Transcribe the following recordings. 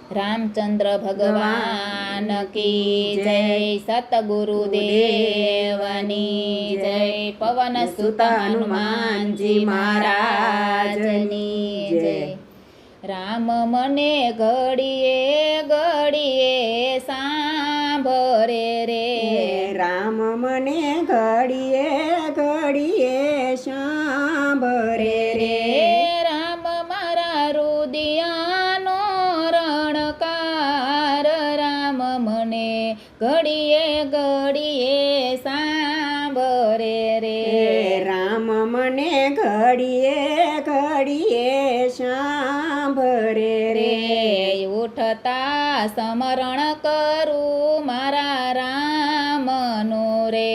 રામચંદ્ર ભગવાન કી જય, સતગુરુદેવની જય, પવન સુત હનુમાનજી મહારાજની જય. રામ મને ઘડીએ ઘડીએ સાંભળે રે, રામ મને ઘડીએ ઘડીએ સાંભળે રે. રામ મારા રુદિયાનો રણકાર, રામ મને ઘડીએ ઘડીએ સાંભળે રે. રામ મને ઘડીએ ઘડીએ સાંભળે રે. ઉઠતા સ્મરણ કરું મારા રામનું રે,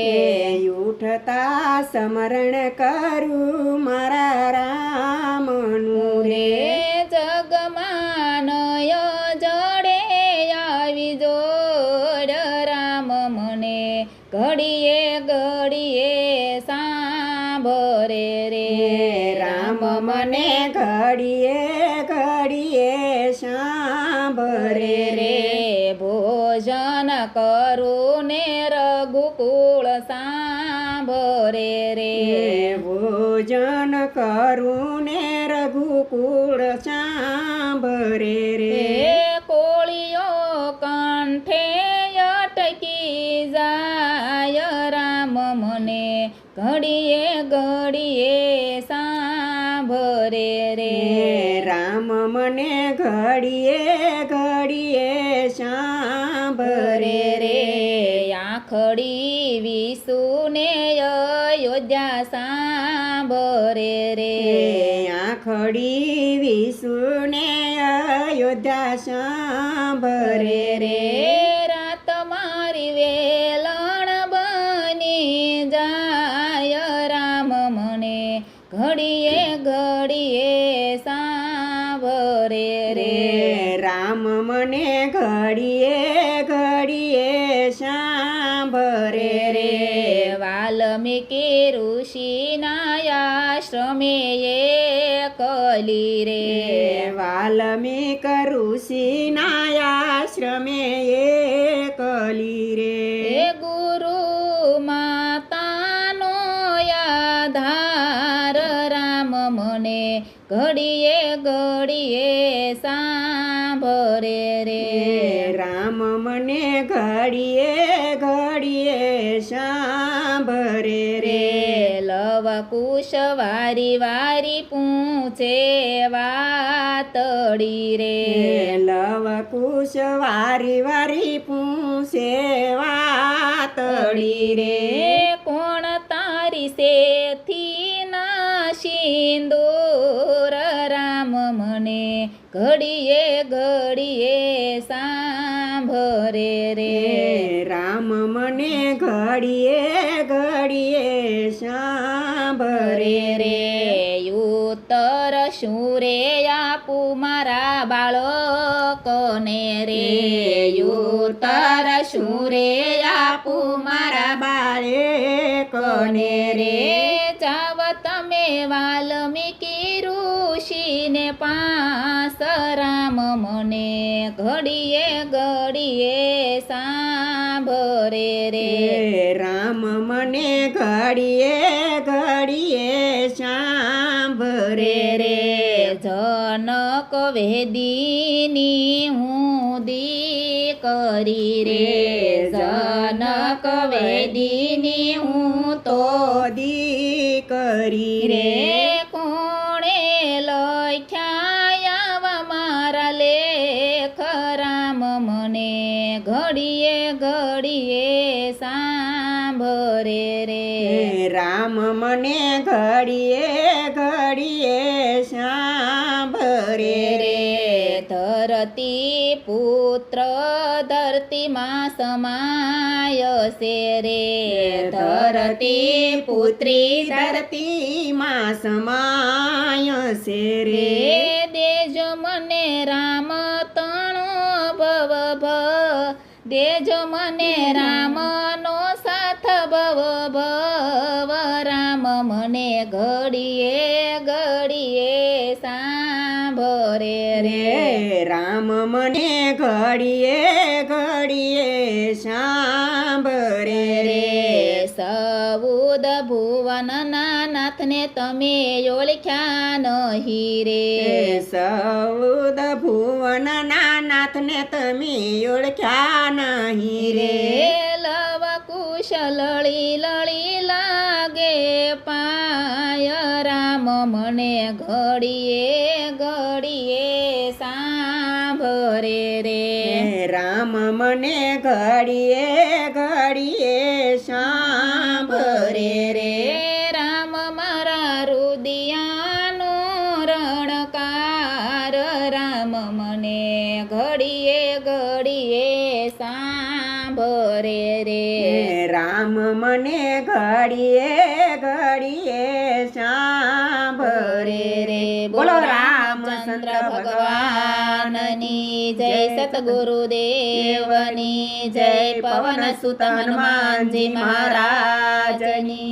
ઉઠતા સ્મરણ કરું મારા રામનું રે. જગમાનય જડે આવી જોડ, રામ મને ઘડીએ ઘડીએ સાંભળે રે. રામ મને ઘડીએ ઘડીએ સાંભળે રે. ભોજન કરું ને રઘુકુળ સાંભળે રે, ભોજન કરું ને રઘુકુળ સાંભળે રે. કોળીઓ કંઠે અટકી જાય, રામ મને ઘડીએ ઘડીએ સાંભળે રે. રામ મને ઘડીએ ઘડીએ સાંભળે રે. આખડી વિસુને અયોધ્યા સાંભળે રે, આખડી વિસુને અયોધ્યા સાંભળે રે. રાત મારી વેલણ બની જાય, રામ મને ઘડીએ ઘડીએ સાંભળે રે. રામ મને ઘડીએ ઘડીએ સાંભળે રે. વાલ્મીકી ઋષિના આશ્રમે એકલી રે, વાલ્મીક ઋષિના આશ્રમે એકલી રે. ગુરુ માતાનો આધાર, રામ મને ઘડીએ ઘડીએ સાંભળે રે. રામ મને ઘડીએ ઘડીએ સાંભળે રે. લવ કુશ વારી વારી પૂછે વાતડી રે, લવ કુશ વારી વારી પૂછે વાતડી રે. કોણ તારી સેથી ના સિંદૂર, રામ મને ઘડીએ ઘડીએ સાંભળે રે. રામ મને ઘડીએ ઘડીએ સાંભળે રે. ઉત્તર શું રે આપું મારા બાળકોને રે, ઉત્તર શું રે આપું મારા બાળકોને રે. જાવ તમે વાલ્મીકી ઋષિને પાસ, રામ મને ઘડીએ ઘડીએ સાંભળે રે. રામ મને ઘડીએ ઘડીએ સાંભળે રે. જનક વેદીની હું દીકરી રે, જનક વેદીની હું તો દીકરી રે. કોણે લખ્યા મારા લેખ, રામ મને ઘડીએ ઘડીએ સાંભળે રે. રામ મને ઘડીએ ઘડીએ સાંભળે રે. ધરતી પુત્ર ધરતીમાં સમાય છે રે, ધરતી પુત્રી ધરતીમાં સમાય છે રે. દેજો મને રામ તણો ભવ દેજો મને રામનો સાથ ભવ ભવ, રામ મને ઘડીએ ઘડીએ સાંભળે રે. રામ મને ઘડીએ ઘડીએ સાંભળે રે સૌદ ભુવનના નાથને તમે ઓળખ્યા નહીં રે સૌદ ભુવનના નાથને તમે ઓળખ્યા નહીં રે લવ કુશ લળી લળી લાગે પાય રામ મને ઘડીએ ઘડીએ સાંભળે રે રામ મને ઘડીએ ઘડીએ સાંભળે રે રામ મારા રુદિયાનો રણકાર રામ મને ઘડીએ ઘડીએ સાંભળે રે રામ મને ઘડીએ ઘડીએ સાંભળે રે બોલો રામચંદ્ર ભગવાનની જય સતગુરુદેવની જય પવન સુત હનુમાનજી મહારાજની